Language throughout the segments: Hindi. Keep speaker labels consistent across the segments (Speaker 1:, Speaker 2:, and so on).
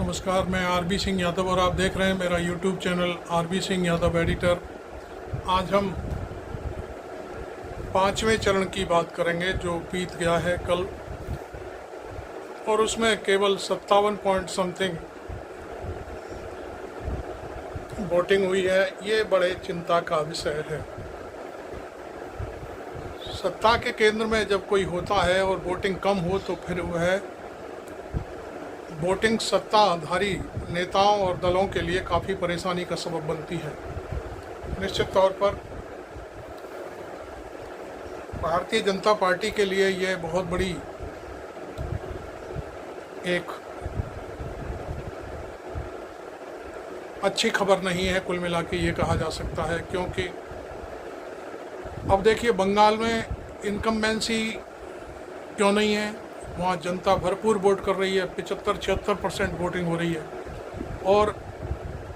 Speaker 1: नमस्कार, मैं आरबी सिंह यादव और आप देख रहे हैं मेरा YouTube channel RB Singh Yadav editor. आज हम 5वें चरण की बात करेंगे जो बीत गया है कल, और उसमें केवल 57 पॉइंट समथिंग वोटिंग हुई है। ये बड़े चिंता का विषय है। सत्ता के केंद्र में जब कोई होता है और वोटिंग कम हो तो फिर वह वोटिंग सत्ताधारी नेताओं और दलों के लिए काफ़ी परेशानी का सबब बनती है। निश्चित तौर पर भारतीय जनता पार्टी के लिए यह बहुत बड़ी एक अच्छी खबर नहीं है, कुल मिला के ये कहा जा सकता है। क्योंकि अब देखिए, बंगाल में इनकम्बेंसी क्यों नहीं है, वहाँ जनता भरपूर वोट कर रही है, 75-76% वोटिंग हो रही है। और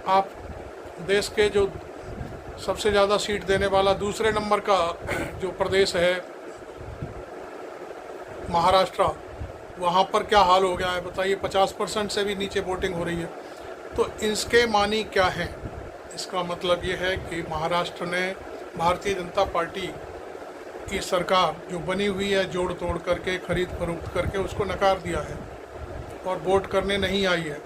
Speaker 1: आप देश के जो सबसे ज़्यादा सीट देने वाला दूसरे नंबर का जो प्रदेश है महाराष्ट्र, वहाँ पर क्या हाल हो गया है बताइए। 50% से भी नीचे वोटिंग हो रही है। तो इसके मानी क्या है? इसका मतलब ये है कि महाराष्ट्र ने भारतीय जनता पार्टी की सरकार जो बनी हुई है, जोड़ तोड़ करके, खरीद फरोख्त करके उसको नकार दिया है और वोट करने नहीं आई है।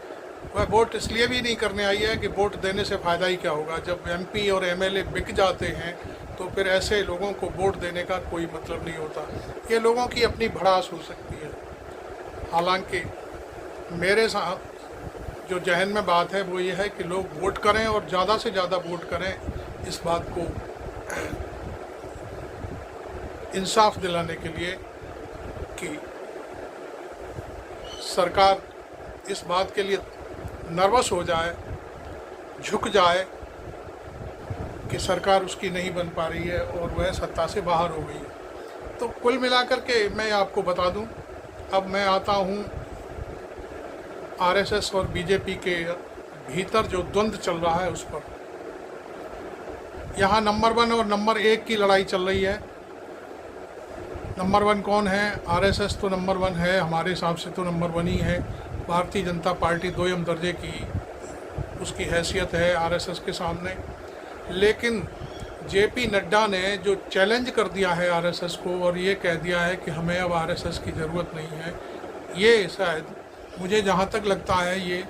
Speaker 1: वह वोट इसलिए भी नहीं करने आई है कि वोट देने से फ़ायदा ही क्या होगा। जब एमपी और एमएलए बिक जाते हैं तो फिर ऐसे लोगों को वोट देने का कोई मतलब नहीं होता। ये लोगों की अपनी भड़ास हो सकती है। हालांकि मेरे साथ जो जहन में बात है वो ये है कि लोग वोट करें और ज़्यादा से ज़्यादा वोट करें। इस बात को इंसाफ दिलाने के लिए कि सरकार इस बात के लिए नर्वस हो जाए, झुक जाए कि सरकार उसकी नहीं बन पा रही है और वह सत्ता से बाहर हो गई है। तो कुल मिलाकर के मैं आपको बता दूं, अब मैं आता हूं आरएसएस और बीजेपी के भीतर जो द्वंद्व चल रहा है उस पर। यहाँ नंबर 1 और नंबर 1 की लड़ाई चल रही है। नंबर 1 कौन है? आरएसएस तो नंबर 1 है, हमारे हिसाब से तो नंबर 1 ही है। भारतीय जनता पार्टी 2ym दर्जे की उसकी हैसियत है आरएसएस के सामने। लेकिन जेपी नड्डा ने जो चैलेंज कर दिया है आरएसएस को और ये कह दिया है कि हमें अब आरएसएस की ज़रूरत नहीं है, ये शायद मुझे जहाँ तक लगता है ये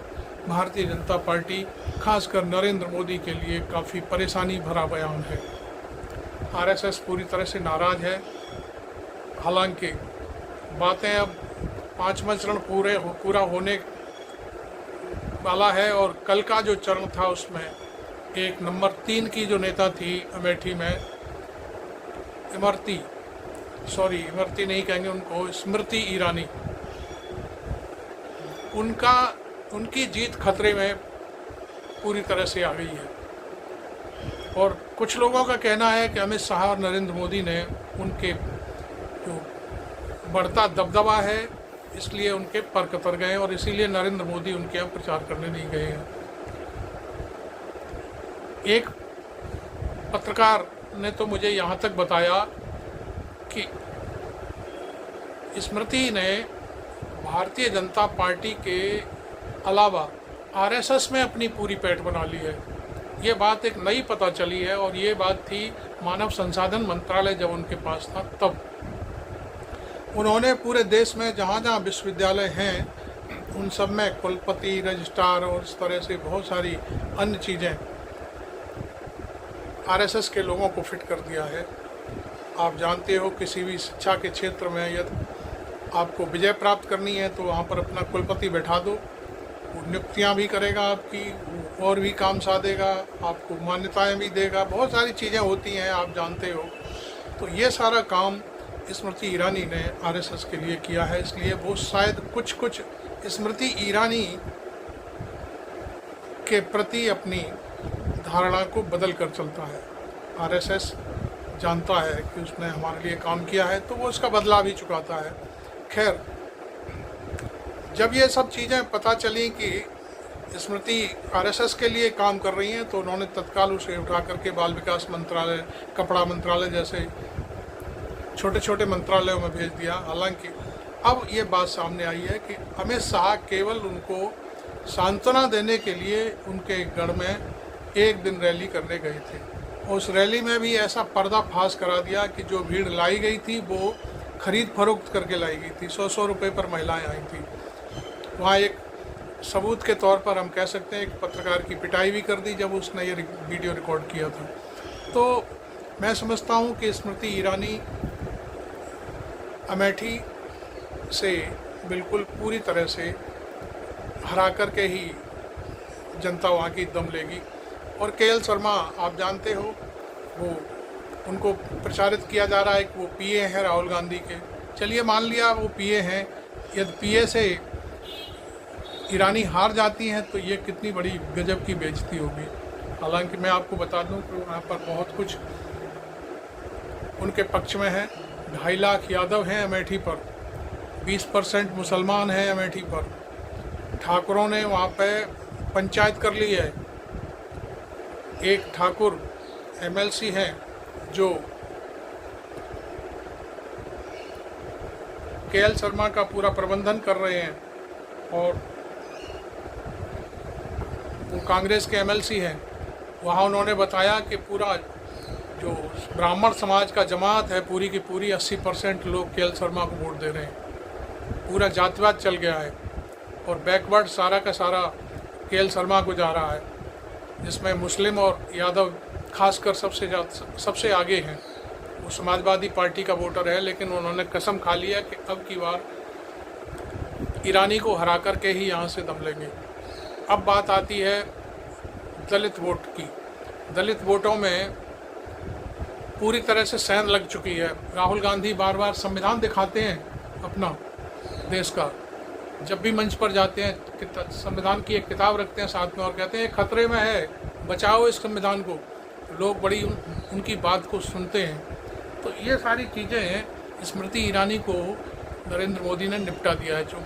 Speaker 1: भारतीय जनता पार्टी, खासकर नरेंद्र मोदी के लिए काफ़ी परेशानी भरा बयान है। आरएसएस पूरी तरह से नाराज़ है। हालांकि बातें अब 5वां चरण पूरा होने वाला है और कल का जो चरण था उसमें एक नंबर 3 की जो नेता थी अमेठी में, इमरती नहीं कहेंगे उनको, स्मृति ईरानी, उनकी जीत खतरे में पूरी तरह से आ गई है। और कुछ लोगों का कहना है कि अमित शाह और नरेंद्र मोदी ने उनके जो बढ़ता दबदबा है इसलिए उनके पर कतर गए और इसीलिए नरेंद्र मोदी उनके यहाँ प्रचार करने नहीं गए हैं। एक पत्रकार ने तो मुझे यहाँ तक बताया कि स्मृति ने भारतीय जनता पार्टी के अलावा आरएसएस में अपनी पूरी पैठ बना ली है। ये बात एक नई पता चली है और ये बात थी मानव संसाधन मंत्रालय जब उनके पास था तब। उन्होंने पूरे देश में जहाँ जहाँ विश्वविद्यालय हैं उन सब में कुलपति, रजिस्ट्रार और इस तरह से बहुत सारी अन्य चीज़ें आरएसएस के लोगों को फिट कर दिया है। आप जानते हो किसी भी शिक्षा के क्षेत्र में यदि आपको विजय प्राप्त करनी है तो वहाँ पर अपना कुलपति बैठा दो, वो नियुक्तियाँ भी करेगा आपकी और भी काम साधेगा, आपको मान्यताएं भी देगा, बहुत सारी चीज़ें होती हैं आप जानते हो। तो ये सारा काम स्मृति ईरानी ने आरएसएस के लिए किया है, इसलिए वो शायद कुछ स्मृति ईरानी के प्रति अपनी धारणा को बदल कर चलता है। आरएसएस जानता है कि उसने हमारे लिए काम किया है तो वो उसका बदला भी चुकाता है। खैर, जब ये सब चीज़ें पता चली कि स्मृति आरएसएस के लिए काम कर रही हैं तो उन्होंने तत्काल उसे उठा करके बाल विकास मंत्रालय, कपड़ा मंत्रालय जैसे छोटे छोटे मंत्रालयों में भेज दिया। हालांकि अब ये बात सामने आई है कि अमित शाह केवल उनको सांत्वना देने के लिए उनके गढ़ में एक दिन रैली करने गए थे। उस रैली में भी ऐसा पर्दाफाश करा दिया कि जो भीड़ लाई गई थी वो खरीद फरोख्त करके लाई गई थी। 100-100 रुपये पर महिलाएं आई थी। वहाँ एक सबूत के तौर पर हम कह सकते हैं एक पत्रकार की पिटाई भी कर दी जब उसने ये वीडियो रिकॉर्ड किया था। तो मैं समझता हूँ कि स्मृति ईरानी अमेठी से बिल्कुल पूरी तरह से हरा कर के ही जनता वहाँ की दम लेगी। और केएल शर्मा आप जानते हो, वो उनको प्रचारित किया जा रहा है कि वो पीए हैं राहुल गांधी के। चलिए मान लिया वो पीए हैं, यदि पीए से ईरानी हार जाती हैं तो ये कितनी बड़ी गजब की बेइज्जती होगी। हालांकि मैं आपको बता दूं कि वहाँ पर बहुत कुछ उनके पक्ष में है। 2.5 लाख यादव हैं अमेठी पर, 20% मुसलमान हैं अमेठी पर। ठाकुरों ने वहाँ पे पंचायत कर ली है। एक ठाकुर एमएलसी हैं जो केएल शर्मा का पूरा प्रबंधन कर रहे हैं और वो कांग्रेस के एमएलसी हैं। वहाँ उन्होंने बताया कि पूरा जो ब्राह्मण समाज का जमात है पूरी की पूरी 80% लोग केएल शर्मा को वोट दे रहे हैं। पूरा जातिवाद चल गया है और बैकवर्ड सारा का सारा केएल शर्मा को जा रहा है, जिसमें मुस्लिम और यादव खासकर सबसे आगे हैं। वो समाजवादी पार्टी का वोटर है, लेकिन उन्होंने कसम खा लिया कि अब की बार ईरानी को हरा कर के ही यहाँ से दम लेंगे। अब बात आती है दलित वोट की। दलित वोटों में पूरी तरह से सेंध लग चुकी है। राहुल गांधी बार बार संविधान दिखाते हैं अपना देश का, जब भी मंच पर जाते हैं संविधान की एक किताब रखते हैं साथ में और कहते हैं खतरे में है, बचाओ इस संविधान को। लोग बड़ी उनकी बात को सुनते हैं। तो ये सारी चीज़ें स्मृति ईरानी को नरेंद्र मोदी ने निपटा दिया है। जो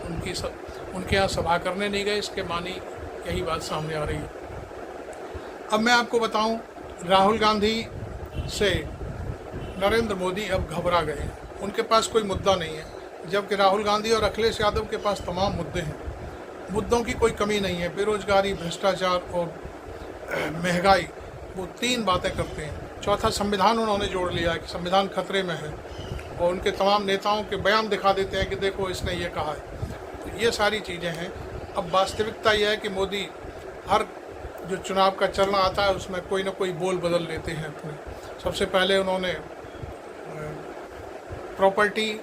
Speaker 1: उनके यहाँ सभा करने नहीं गए, इसके मानी यही बात सामने आ रही है। अब मैं आपको बताऊं, राहुल गांधी से नरेंद्र मोदी अब घबरा गए हैं। उनके पास कोई मुद्दा नहीं है, जबकि राहुल गांधी और अखिलेश यादव के पास तमाम मुद्दे हैं। मुद्दों की कोई कमी नहीं है। बेरोजगारी, भ्रष्टाचार और महंगाई, वो 3 बातें करते हैं। चौथा संविधान उन्होंने जोड़ लिया है कि संविधान खतरे में है, और उनके तमाम नेताओं के बयान दिखा देते हैं कि देखो इसने ये कहा है। तो ये सारी चीज़ें हैं। अब वास्तविकता यह है कि मोदी हर जो चुनाव का चरण आता है उसमें कोई ना कोई बोल बदल लेते हैं अपने। सबसे पहले उन्होंने प्रॉपर्टी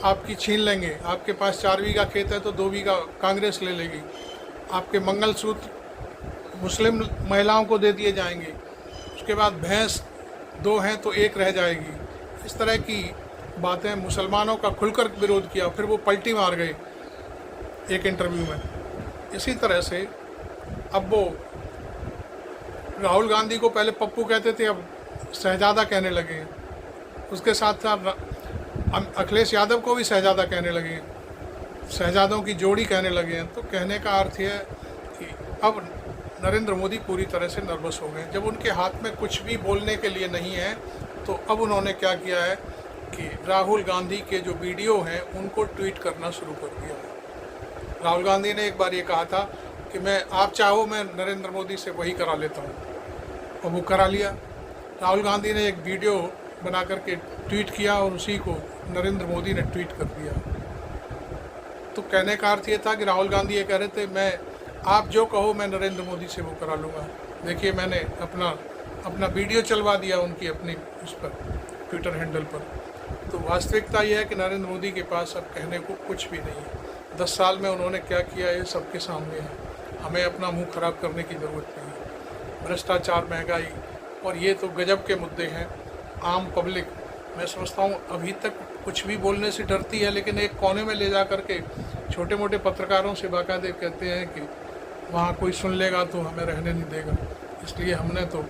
Speaker 1: आपकी छीन लेंगे, आपके पास 4 बीघा खेत है तो 2 बीघा कांग्रेस ले लेगी। आपके मंगलसूत्र मुस्लिम महिलाओं को दे दिए जाएंगे। उसके बाद भैंस 2 हैं तो 1 रह जाएगी। इस तरह की बातें मुसलमानों का खुलकर विरोध किया, फिर वो पलटी मार गए एक इंटरव्यू में। इसी तरह से अब वो राहुल गांधी को पहले पप्पू कहते थे, अब शहजादा कहने लगे हैं। उसके साथ साथ अखिलेश यादव को भी शहजादा कहने लगे हैं, शहजादों की जोड़ी कहने लगे हैं। तो कहने का अर्थ है कि अब नरेंद्र मोदी पूरी तरह से नर्वस हो गए। जब उनके हाथ में कुछ भी बोलने के लिए नहीं है तो अब उन्होंने क्या किया है कि राहुल गांधी के जो वीडियो हैं उनको ट्वीट करना शुरू कर दिया है। राहुल गांधी ने एक बार ये कहा था कि आप चाहो मैं नरेंद्र मोदी से वही करा लेता हूँ, और वो करा लिया। राहुल गांधी ने एक वीडियो बना करके ट्वीट किया और उसी को नरेंद्र मोदी ने ट्वीट कर दिया। तो कहने का अर्थ ये था कि राहुल गांधी ये कह रहे थे आप जो कहो मैं नरेंद्र मोदी से वो करा लूँगा। देखिए मैंने अपना वीडियो चलवा दिया उनकी अपनी उस पर ट्विटर हैंडल पर। तो वास्तविकता यह है कि नरेंद्र मोदी के पास अब कहने को कुछ भी नहीं है। 10 साल में उन्होंने क्या किया ये सबके सामने है। हमें अपना मुंह खराब करने की ज़रूरत नहीं है। भ्रष्टाचार, महंगाई और ये तो गजब के मुद्दे हैं। आम पब्लिक मैं समझता हूँ अभी तक कुछ भी बोलने से डरती है, लेकिन एक कोने में ले जा कर के छोटे मोटे पत्रकारों से बाकायदे कहते हैं कि वहाँ कोई सुन लेगा तो हमें रहने नहीं देगा, इसलिए हमने तो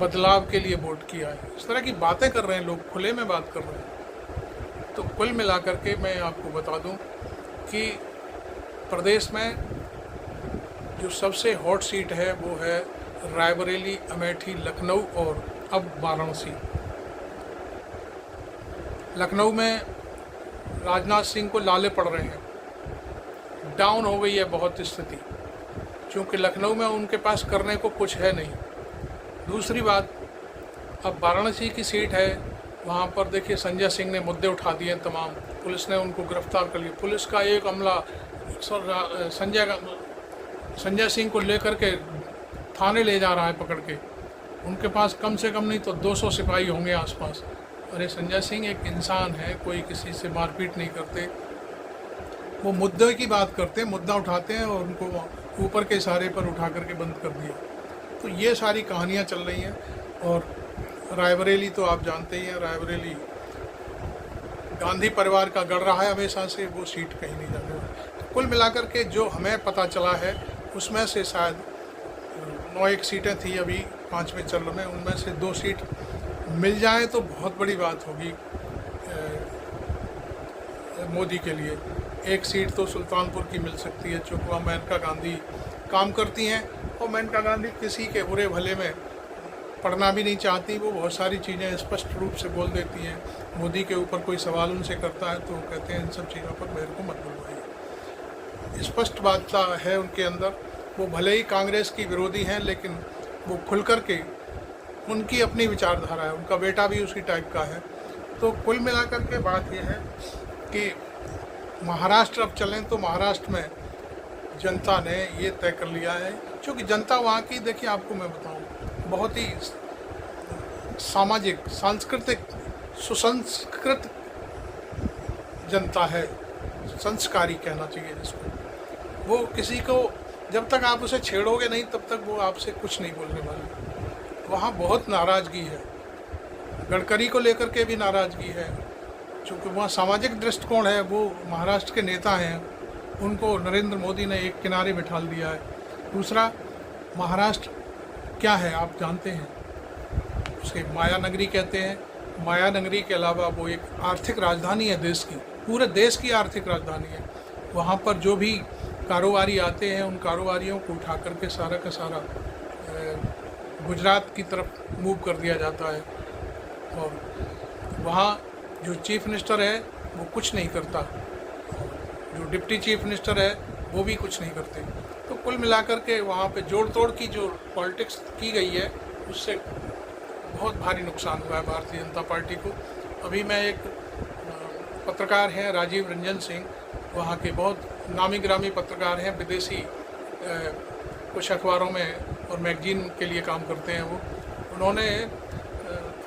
Speaker 1: बदलाव के लिए वोट किया है। इस तरह की बातें कर रहे हैं लोग, खुले में बात कर रहे हैं। तो कुल मिलाकर के मैं आपको बता दूं कि प्रदेश में जो सबसे हॉट सीट है वो है रायबरेली, अमेठी, लखनऊ और अब वाराणसी। लखनऊ में राजनाथ सिंह को लाले पड़ रहे हैं। डाउन हो गई है बहुत स्थिति, क्योंकि लखनऊ में उनके पास करने को कुछ है नहीं। दूसरी बात, अब वाराणसी की सीट है, वहाँ पर देखिए संजय सिंह ने मुद्दे उठा दिए तमाम, पुलिस ने उनको गिरफ्तार कर लिया। पुलिस का एक अमला संजय सिंह को लेकर के थाने ले जा रहा है पकड़ के। उनके पास कम से कम नहीं तो 200 सिपाही होंगे आसपास। अरे संजय सिंह एक इंसान है, कोई किसी से मारपीट नहीं करते, वो मुद्दे की बात करते हैं, मुद्दा उठाते हैं और उनको ऊपर के इशारे पर उठा करके बंद कर दिया। तो ये सारी कहानियाँ चल रही हैं। और रायबरेली तो आप जानते ही हैं, रायबरेली गांधी परिवार का गढ़ रहा है हमेशा से, वो सीट कहीं नहीं जाने वाली। तो कुल मिलाकर के जो हमें पता चला है उसमें से शायद 9 सीटें थी, अभी 5 में चल रहे हैं, उनमें से 2 सीट मिल जाए तो बहुत बड़ी बात होगी मोदी के लिए। 1 सीट तो सुल्तानपुर की मिल सकती है, चूँकि वहाँ मेनका गांधी काम करती हैं और मेनका गांधी किसी के बुरे भले में पढ़ना भी नहीं चाहती। वो बहुत सारी चीज़ें स्पष्ट रूप से बोल देती हैं। मोदी के ऊपर कोई सवाल उनसे करता है तो कहते हैं इन सब चीज़ों पर मेरे को मत बुलवाइए। स्पष्ट बात है उनके अंदर। वो भले ही कांग्रेस की विरोधी हैं, लेकिन वो खुल कर के, उनकी अपनी विचारधारा है, उनका बेटा भी उसी टाइप का है। तो कुल मिलाकर के बात यह है कि महाराष्ट्र अब चलें तो महाराष्ट्र में जनता ने ये तय कर लिया है, क्योंकि जनता वहाँ की, देखिए आपको मैं बताऊँ, बहुत ही सामाजिक, सांस्कृतिक, सुसंस्कृत जनता है, संस्कारी कहना चाहिए जिसको। वो किसी को जब तक आप उसे छेड़ोगे नहीं तब तक वो आपसे कुछ नहीं बोलने वाले। वहाँ बहुत नाराज़गी है, गडकरी को लेकर के भी नाराज़गी है, क्योंकि वहाँ सामाजिक दृष्टिकोण है। वो महाराष्ट्र के नेता हैं, उनको नरेंद्र मोदी ने एक किनारे बिठा दिया है। दूसरा, महाराष्ट्र क्या है आप जानते हैं, उसे माया नगरी कहते हैं। माया नगरी के अलावा वो एक आर्थिक राजधानी है देश की, पूरे देश की आर्थिक राजधानी है। वहाँ पर जो भी कारोबारी आते हैं उन कारोबारियों को उठा करके सारा का सारा गुजरात की तरफ मूव कर दिया जाता है। और वहाँ जो चीफ मिनिस्टर है वो कुछ नहीं करता, जो डिप्टी चीफ मिनिस्टर है वो भी कुछ नहीं करते। तो कुल मिलाकर के वहाँ पे जोड़ तोड़ की जो पॉलिटिक्स की गई है उससे बहुत भारी नुकसान हुआ है भारतीय जनता पार्टी को। अभी मैं एक पत्रकार हैं राजीव रंजन सिंह, वहाँ के बहुत नामी ग्रामी पत्रकार हैं, विदेशी कुछ अखबारों में और मैगजीन के लिए काम करते हैं वो। उन्होंने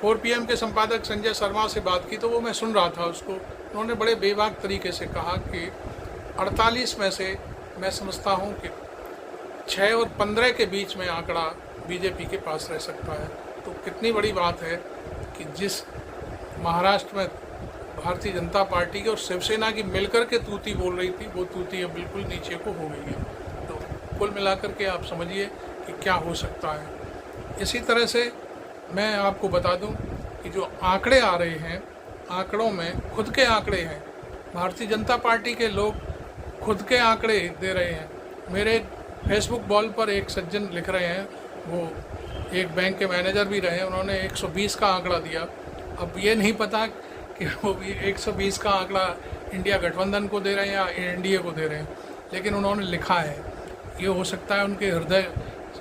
Speaker 1: 4 PM के संपादक संजय शर्मा से बात की तो वो मैं सुन रहा था उसको। उन्होंने बड़े बेबाक तरीके से कहा कि 48 में से मैं समझता हूँ कि 6 और 15 के बीच में आंकड़ा बीजेपी के पास रह सकता है। तो कितनी बड़ी बात है कि जिस महाराष्ट्र में भारतीय जनता पार्टी की और शिवसेना की मिलकर के तूती बोल रही थी, वो तूती अब बिल्कुल नीचे को हो गई है। तो कुल मिलाकर के आप समझिए कि क्या हो सकता है। इसी तरह से मैं आपको बता दूं कि जो आंकड़े आ रहे हैं, आंकड़ों में खुद के आंकड़े हैं। भारतीय जनता पार्टी के लोग खुद के आंकड़े दे रहे हैं। मेरे फेसबुक वॉल पर एक सज्जन लिख रहे हैं, वो एक बैंक के मैनेजर भी रहे हैं, उन्होंने 120 का आंकड़ा दिया। अब ये नहीं पता कि वो 120 का आंकड़ा इंडिया गठबंधन को दे रहे हैं या एनडीए को दे रहे हैं, लेकिन उन्होंने लिखा है। ये हो सकता है उनके हृदय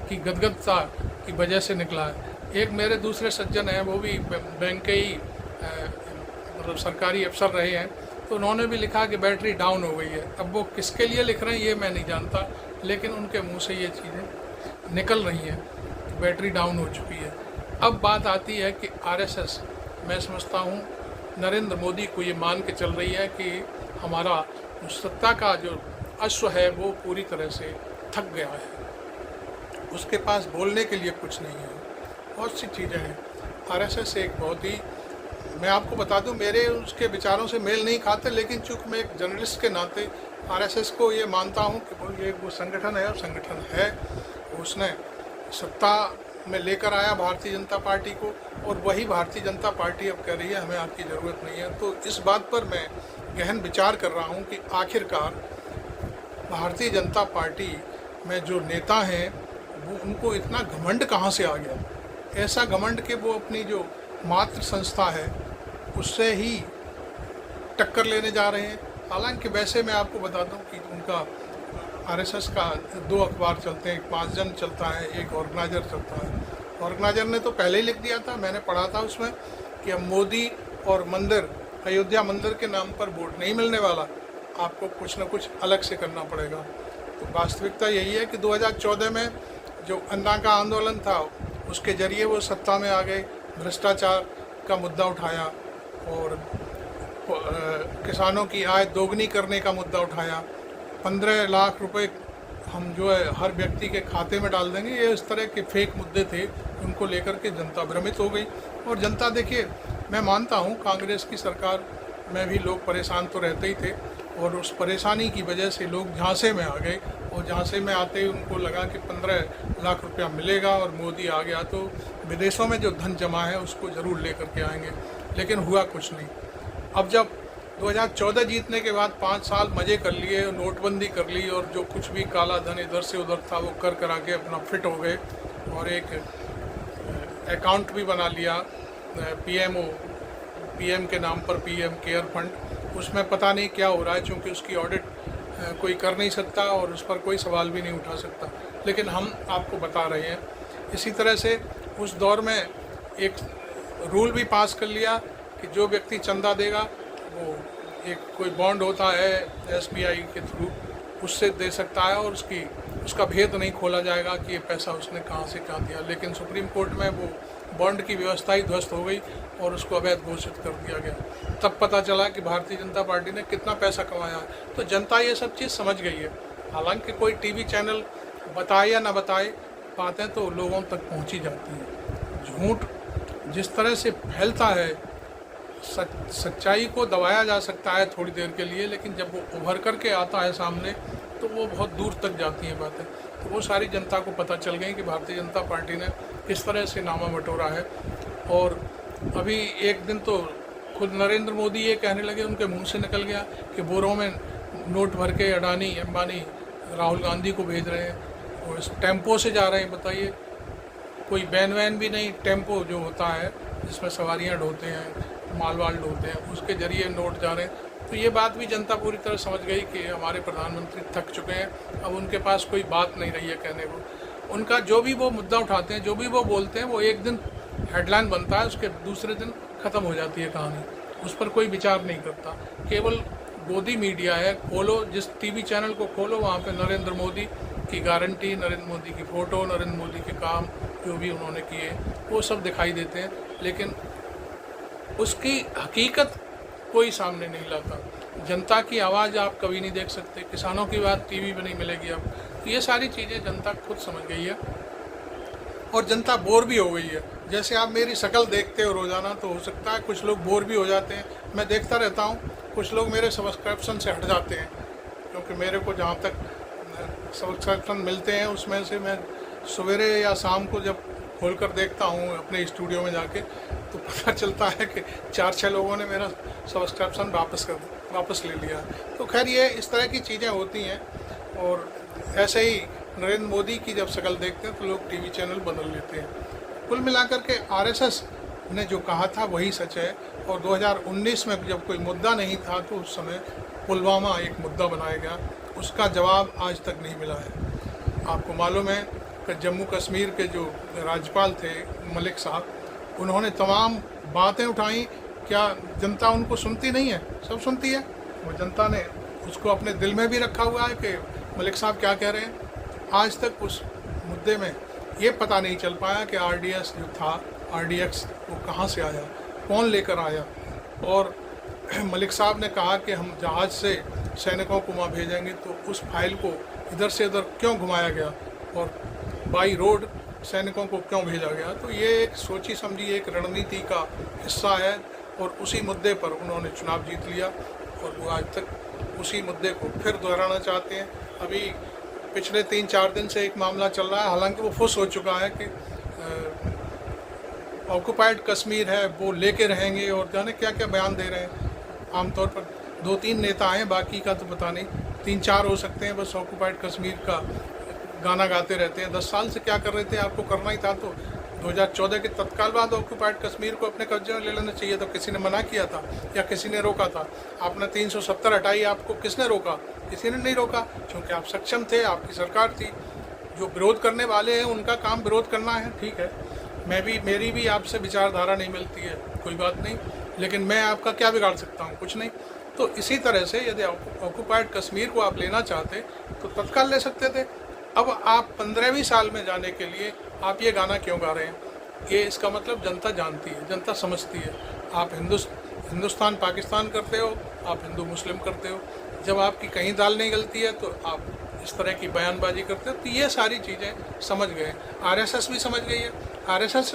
Speaker 1: की गदगदता की वजह से निकला है। एक मेरे दूसरे सज्जन हैं, वो भी बैंक के ही मतलब सरकारी अफसर रहे हैं, तो उन्होंने भी लिखा कि बैटरी डाउन हो गई है। अब वो किसके लिए लिख रहे हैं ये मैं नहीं जानता, लेकिन उनके मुंह से ये चीज़ें निकल रही हैं कि बैटरी डाउन हो चुकी है। अब बात आती है कि आरएसएस, मैं समझता हूँ नरेंद्र मोदी को ये मान के चल रही है कि हमारा सत्ता का जो अश्व है वो पूरी तरह से थक गया है, उसके पास बोलने के लिए कुछ नहीं है। बहुत सी चीज़ें हैं। आरएसएस एक बहुत ही, मैं आपको बता दूं, मेरे उसके विचारों से मेल नहीं खाते, लेकिन चूँकि मैं एक जर्नलिस्ट के नाते आरएसएस को ये मानता हूं कि वो संगठन है और संगठन है। उसने सत्ता में लेकर आया भारतीय जनता पार्टी को, और वही भारतीय जनता पार्टी अब कह रही है हमें आपकी ज़रूरत नहीं है। तो इस बात पर मैं गहन विचार कर रहा हूं कि आखिरकार भारतीय जनता पार्टी में जो नेता हैं वो, उनको इतना घमंड कहाँ से आ गया। ऐसा घमंड कि वो अपनी जो मातृ संस्था है उससे ही टक्कर लेने जा रहे हैं। हालांकि वैसे मैं आपको बता दूं कि उनका आरएसएस का 2 अखबार चलते हैं, एक 5 जन चलता है, एक ऑर्गेनाइजर चलता है। ऑर्गेनाइजर ने तो पहले ही लिख दिया था, मैंने पढ़ा था उसमें कि अब मोदी और मंदिर, अयोध्या मंदिर के नाम पर वोट नहीं मिलने वाला, आपको कुछ न कुछ अलग से करना पड़ेगा। तो वास्तविकता यही है कि 2014 में जो अन्ना का आंदोलन था उसके जरिए वो सत्ता में आ गए, भ्रष्टाचार का मुद्दा उठाया और किसानों की आय दोगुनी करने का मुद्दा उठाया। 15 लाख रुपए हम जो है हर व्यक्ति के खाते में डाल देंगे, ये इस तरह के फेक मुद्दे थे, उनको लेकर के जनता भ्रमित हो गई। और जनता, देखिए, मैं मानता हूँ कांग्रेस की सरकार में भी लोग परेशान तो रहते ही थे, और उस परेशानी की वजह से लोग झांसे में आ गए, और झांसे में आते ही उनको लगा कि 15 लाख रुपया मिलेगा और मोदी आ गया तो विदेशों में जो धन जमा है उसको ज़रूर लेकर के आएंगे। लेकिन हुआ कुछ नहीं। अब जब 2014 जीतने के बाद 5 साल मज़े कर लिए, नोटबंदी कर ली, और जो कुछ भी काला धन इधर से उधर था वो कर करा के अपना फिट हो गए, और एक अकाउंट भी बना लिया पीएम के नाम पर, पीएम केयर फंड। उसमें पता नहीं क्या हो रहा है, क्योंकि उसकी ऑडिट कोई कर नहीं सकता और उस पर कोई सवाल भी नहीं उठा सकता, लेकिन हम आपको बता रहे हैं। इसी तरह से उस दौर में एक रूल भी पास कर लिया कि जो व्यक्ति चंदा देगा वो एक कोई बॉन्ड होता है एसबीआई के थ्रू, उससे दे सकता है, और उसका भेद नहीं खोला जाएगा कि ये पैसा उसने कहाँ से कहाँ दिया। लेकिन सुप्रीम कोर्ट में वो बॉन्ड की व्यवस्था ही ध्वस्त हो गई और उसको अवैध घोषित कर दिया गया। तब पता चला कि भारतीय जनता पार्टी ने कितना पैसा कमाया। तो जनता ये सब चीज़ समझ गई है। हालांकि कोई टीवी चैनल बताए या ना बताए, बातें तो लोगों तक पहुंची जाती हैं। झूठ जिस तरह से फैलता है, सच्चाई को दबाया जा सकता है थोड़ी देर के लिए, लेकिन जब वो उभर करके आता है सामने तो वो बहुत दूर तक जाती हैं बातें। तो वो सारी जनता को पता चल गई कि भारतीय जनता पार्टी ने किस तरह से नामा बटोरा है। और अभी एक दिन तो खुद नरेंद्र मोदी ये कहने लगे, उनके मुंह से निकल गया कि बोरों में नोट भर के अडानी अंबानी राहुल गांधी को भेज रहे हैं, और इस टेम्पो से जा रहे हैं। बताइए, कोई वैन वैन भी नहीं, टेम्पो जो होता है जिसमें सवारियां ढोते हैं, माल वाल ढोते हैं, उसके जरिए नोट जा रहे हैं। तो ये बात भी जनता पूरी तरह समझ गई कि हमारे प्रधानमंत्री थक चुके हैं, अब उनके पास कोई बात नहीं रही है कहने को। उनका जो भी वो मुद्दा उठाते हैं, जो भी वो बोलते हैं, वो एक दिन हेडलाइन बनता है, उसके दूसरे दिन ख़त्म हो जाती है कहानी। उस पर कोई विचार नहीं करता। केवल गोदी मीडिया है, खोलो जिस टीवी चैनल को खोलो वहाँ पे नरेंद्र मोदी की गारंटी, नरेंद्र मोदी की फ़ोटो, नरेंद्र मोदी के काम जो भी उन्होंने किए वो सब दिखाई देते हैं, लेकिन उसकी हकीकत कोई सामने नहीं लाता। जनता की आवाज़ आप कभी नहीं देख सकते, किसानों की बात टीवी पे नहीं मिलेगी अब। तो ये सारी चीज़ें जनता खुद समझ गई है, और जनता बोर भी हो गई है। जैसे आप मेरी शक्ल देखते हो रोज़ाना, तो हो सकता है कुछ लोग बोर भी हो जाते हैं। मैं देखता रहता हूँ, कुछ लोग मेरे सब्सक्रिप्शन से हट जाते हैं, क्योंकि मेरे को जहाँ तक सब्सक्रिप्शन मिलते हैं उसमें से मैं सवेरे या शाम को जब खोल कर देखता हूँ अपने स्टूडियो में जाके, तो पता चलता है कि 4-6 लोगों ने मेरा सब्सक्रिप्शन वापस ले लिया। तो खैर, ये इस तरह की चीज़ें होती हैं। और ऐसे ही नरेंद्र मोदी की जब शक्ल देखते हैं तो लोग टीवी चैनल बदल लेते हैं। कुल मिलाकर के आरएसएस ने जो कहा था वही सच है। और 2019 में जब कोई मुद्दा नहीं था तो उस समय पुलवामा एक मुद्दा बनाया गया, उसका जवाब आज तक नहीं मिला है। आपको मालूम है कि जम्मू कश्मीर के जो राज्यपाल थे मलिक साहब, उन्होंने तमाम बातें उठाई। क्या जनता उनको सुनती नहीं है? सब सुनती है। वो जनता ने उसको अपने दिल में भी रखा हुआ है कि मलिक साहब क्या कह रहे हैं। आज तक उस मुद्दे में ये पता नहीं चल पाया कि आरडीएक्स जो था, आरडीएक्स वो कहाँ से आया, कौन लेकर आया। और मलिक साहब ने कहा कि हम जहाज़ से सैनिकों को वहाँ भेजेंगे, तो उस फाइल को इधर से इधर क्यों घुमाया गया और बाई रोड सैनिकों को क्यों भेजा गया। तो ये एक सोची समझी एक रणनीति का हिस्सा है, और उसी मुद्दे पर उन्होंने चुनाव जीत लिया, और वो आज तक उसी मुद्दे को फिर दोहराना चाहते हैं। अभी पिछले 3-4 दिन से एक मामला चल रहा है, हालांकि वो फुस हो चुका है कि ऑक्युपाइड कश्मीर है वो लेके रहेंगे, और जाने क्या क्या बयान दे रहे हैं। आमतौर पर 2-3 नेता हैं, बाकी का तो पता नहीं, 3-4 हो सकते हैं, बस ऑक्युपाइड कश्मीर का गाना गाते रहते हैं। 10 साल से क्या कर रहे थे, आपको करना ही था तो 2014 के तत्काल बाद ऑक्यूपाइड कश्मीर को अपने कब्जे में ले लेना चाहिए, तो किसी ने मना किया था या किसी ने रोका था? आपने 370 हटाई, आपको किसने रोका? किसी ने नहीं रोका, क्योंकि आप सक्षम थे, आपकी सरकार थी। जो विरोध करने वाले हैं उनका काम विरोध करना है, ठीक है। मेरी भी आपसे विचारधारा नहीं मिलती है, कोई बात नहीं, लेकिन मैं आपका क्या बिगाड़ सकता हूँ? कुछ नहीं। तो इसी तरह से यदि ऑक्यूपाइड कश्मीर को आप लेना चाहते तो तत्काल ले सकते थे। अब आप 15वीं साल में जाने के लिए आप ये गाना क्यों गा रहे हैं? ये इसका मतलब जनता जानती है, जनता समझती है। आप हिंदुस्तान पाकिस्तान करते हो, आप हिंदू मुस्लिम करते हो। जब आपकी कहीं दाल नहीं गलती है तो आप इस तरह की बयानबाजी करते हो। तो ये सारी चीज़ें समझ गए, आरएसएस भी समझ गई है। आरएसएस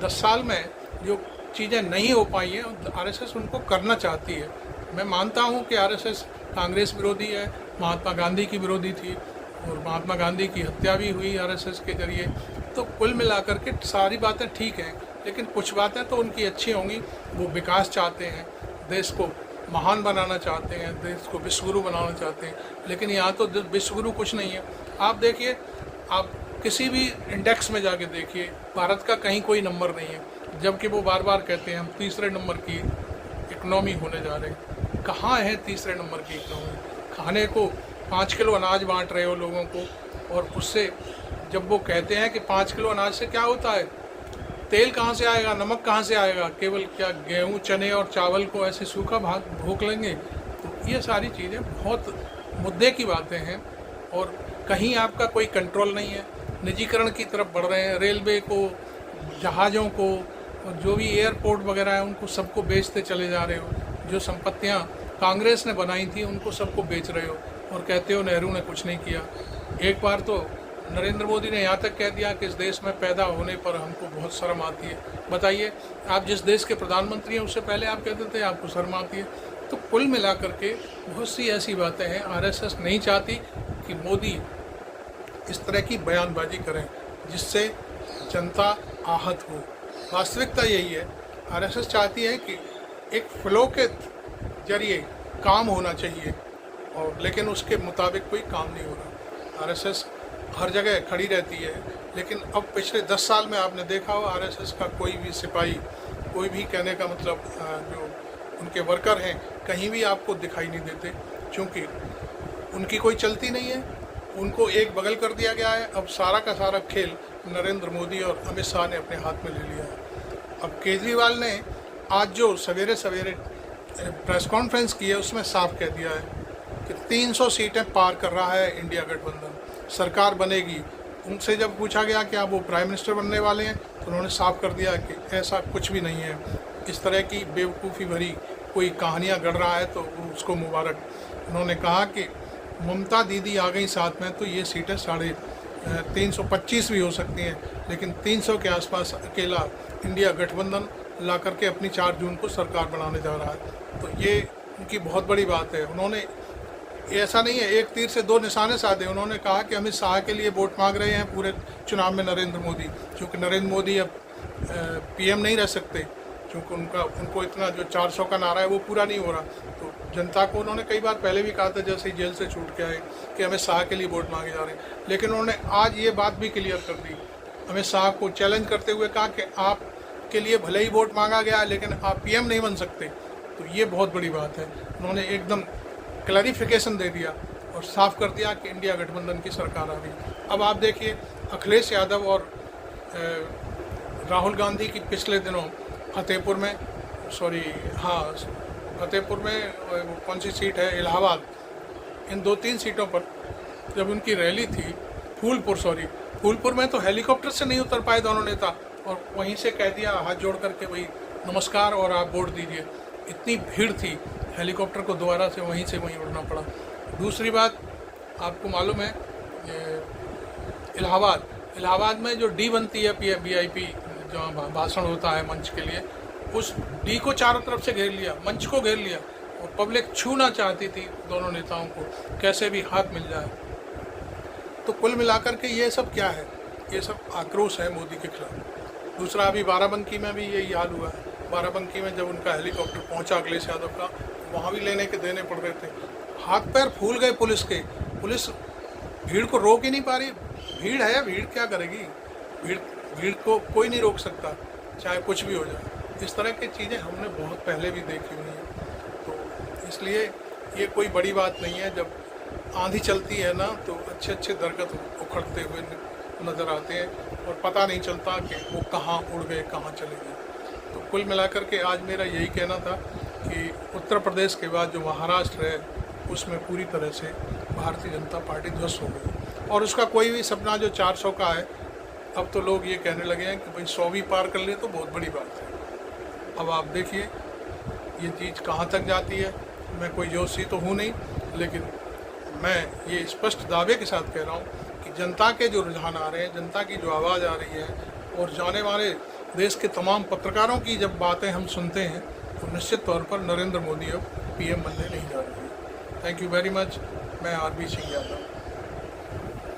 Speaker 1: 10 साल में जो चीज़ें नहीं हो पाई हैं, आरएसएस उनको करना चाहती है। मैं मानता हूँ कि आरएसएस कांग्रेस विरोधी है, महात्मा गांधी की विरोधी थी, और महात्मा गांधी की हत्या भी हुई आरएसएस के जरिए। तो कुल मिलाकर के सारी बातें ठीक हैं, लेकिन कुछ बातें तो उनकी अच्छी होंगी। वो विकास चाहते हैं, देश को महान बनाना चाहते हैं, देश को विश्वगुरु बनाना चाहते हैं, लेकिन यहाँ तो विश्वगुरु कुछ नहीं है। आप देखिए, आप किसी भी इंडेक्स में जाके देखिए, भारत का कहीं कोई नंबर नहीं है, जबकि वो बार बार कहते हैं हम तीसरे नंबर की इकनॉमी होने जा रहे हैं। कहाँ है तीसरे नंबर की इकनॉमी? खाने को 5 किलो अनाज बांट रहे हो लोगों को, और उससे जब वो कहते हैं कि 5 किलो अनाज से क्या होता है, तेल कहाँ से आएगा, नमक कहाँ से आएगा? केवल क्या गेहूँ, चने और चावल को ऐसे सूखा भूख लेंगे? तो ये सारी चीज़ें बहुत मुद्दे की बातें हैं, और कहीं आपका कोई कंट्रोल नहीं है। निजीकरण की तरफ बढ़ रहे हैं, रेलवे को, जहाज़ों को, और जो भी एयरपोर्ट वगैरह है उनको सबको बेचते चले जा रहे हो। जो संपत्तियाँ कांग्रेस ने बनाई थी उनको सबको बेच रहे हो, और कहते हो नेहरू ने कुछ नहीं किया। एक बार तो नरेंद्र मोदी ने यहाँ तक कह दिया कि इस देश में पैदा होने पर हमको बहुत शर्म आती है। बताइए, आप जिस देश के प्रधानमंत्री हैं उससे पहले आप कहते थे आपको शर्म आती है। तो कुल मिलाकर के बहुत सी ऐसी बातें हैं। आरएसएस नहीं चाहती कि मोदी इस तरह की बयानबाजी करें जिससे जनता आहत हो। वास्तविकता यही है, आरएसएस चाहती है कि एक फ्लो के जरिए काम होना चाहिए, और लेकिन उसके मुताबिक कोई काम नहीं हो रहा। आरएसएस हर जगह खड़ी रहती है, लेकिन अब पिछले 10 साल में आपने देखा हो आरएसएस का कोई भी सिपाही, कोई भी, कहने का मतलब जो उनके वर्कर हैं, कहीं भी आपको दिखाई नहीं देते, क्योंकि उनकी कोई चलती नहीं है। उनको एक बगल कर दिया गया है। अब सारा का सारा खेल नरेंद्र मोदी और अमित शाह ने अपने हाथ में ले लिया है। अब केजरीवाल ने आज जो सवेरे सवेरे प्रेस कॉन्फ्रेंस की है उसमें साफ कह दिया है कि 300 सीटें पार कर रहा है इंडिया गठबंधन, सरकार बनेगी। उनसे जब पूछा गया कि आप वो प्राइम मिनिस्टर बनने वाले हैं, तो उन्होंने साफ कर दिया कि ऐसा कुछ भी नहीं है। इस तरह की बेवकूफ़ी भरी कोई कहानियाँ गढ़ रहा है तो उसको मुबारक। उन्होंने कहा कि ममता दीदी आ गई साथ में तो ये सीटें 325 भी हो सकती हैं, लेकिन 300 के आसपास अकेला इंडिया गठबंधन ला करके अपनी 4 जून को सरकार बनाने जा रहा है। तो ये उनकी बहुत बड़ी बात है। उन्होंने, ऐसा नहीं है एक तीर से 2 निशाने साधे। उन्होंने कहा कि अमित शाह के लिए वोट मांग रहे हैं पूरे चुनाव में नरेंद्र मोदी, क्योंकि नरेंद्र मोदी अब पीएम नहीं रह सकते, क्योंकि उनको इतना जो 400 का नारा है वो पूरा नहीं हो रहा। तो जनता को उन्होंने कई बार पहले भी कहा था, जैसे ही जेल से छूट के आए, कि अमित शाह के लिए वोट मांगे जा रहे हैं। लेकिन उन्होंने आज ये बात भी क्लियर कर दी, अमित शाह को चैलेंज करते हुए कहा कि आपके लिए भले ही वोट मांगा गया लेकिन आप पीएम नहीं बन सकते। तो ये बहुत बड़ी बात है। उन्होंने एकदम क्लैरिफिकेशन दे दिया और साफ कर दिया कि इंडिया गठबंधन की सरकार आ गई। अब आप देखिए, अखिलेश यादव और राहुल गांधी की पिछले दिनों फतेहपुर में, फतेहपुर में कौन सी सीट है, इलाहाबाद, इन 2-3 सीटों पर जब उनकी रैली थी, फूलपुर में तो हेलीकॉप्टर से नहीं उतर पाए दोनों नेता, और वहीं से कह दिया हाथ जोड़ करके भाई नमस्कार और आप वोट दीजिए। इतनी भीड़ थी, हेलीकॉप्टर को दोबारा से वहीं उड़ना पड़ा। दूसरी बात, आपको मालूम है इलाहाबाद में जो डी बनती है VIP, जहाँ भाषण होता है मंच के लिए, उस डी को चारों तरफ से घेर लिया, मंच को घेर लिया, और पब्लिक छूना चाहती थी दोनों नेताओं को, कैसे भी हाथ मिल जाए। तो कुल मिलाकर के ये सब क्या है, ये सब आक्रोश है मोदी के खिलाफ। दूसरा, अभी बाराबंकी में भी यही हाल हुआ है। बाराबंकी में जब उनका हेलीकॉप्टर पहुंचा अखिलेश यादव का, वहाँ भी लेने के देने पड़ रहे थे। हाथ पैर फूल गए पुलिस के। पुलिस भीड़ को रोक ही नहीं पा रही। भीड़ है, भीड़ क्या करेगी? भीड़ भीड़ को कोई नहीं रोक सकता, चाहे कुछ भी हो जाए। इस तरह की चीज़ें हमने बहुत पहले भी देखी हुई हैं, तो इसलिए ये कोई बड़ी बात नहीं है। जब आंधी चलती है ना, तो अच्छे अच्छे दरख्त उखड़ते हुए नज़र आते हैं और पता नहीं चलता कि वो कहाँ उड़ गए, कहाँ चले गए। तो कुल मिलाकर के आज मेरा यही कहना था कि उत्तर प्रदेश के बाद जो महाराष्ट्र है, उसमें पूरी तरह से भारतीय जनता पार्टी ध्वस्त हो गई। और उसका कोई भी सपना जो 400 का है, अब तो लोग ये कहने लगे हैं कि भाई 100 भी पार कर ले तो बहुत बड़ी बात है। अब आप देखिए ये चीज़ कहाँ तक जाती है। मैं कोई जोशी तो हूँ नहीं, लेकिन मैं ये स्पष्ट दावे के साथ कह रहा हूँ कि जनता के जो रुझान आ रहे हैं, जनता की जो आवाज़ आ रही है, और जाने वाले देश के तमाम पत्रकारों की जब बातें हम सुनते हैं, तो निश्चित तौर पर नरेंद्र मोदी अब PM बनने नहीं जा रहे हैं। Thank you very much. मैं RB सिंह यादव।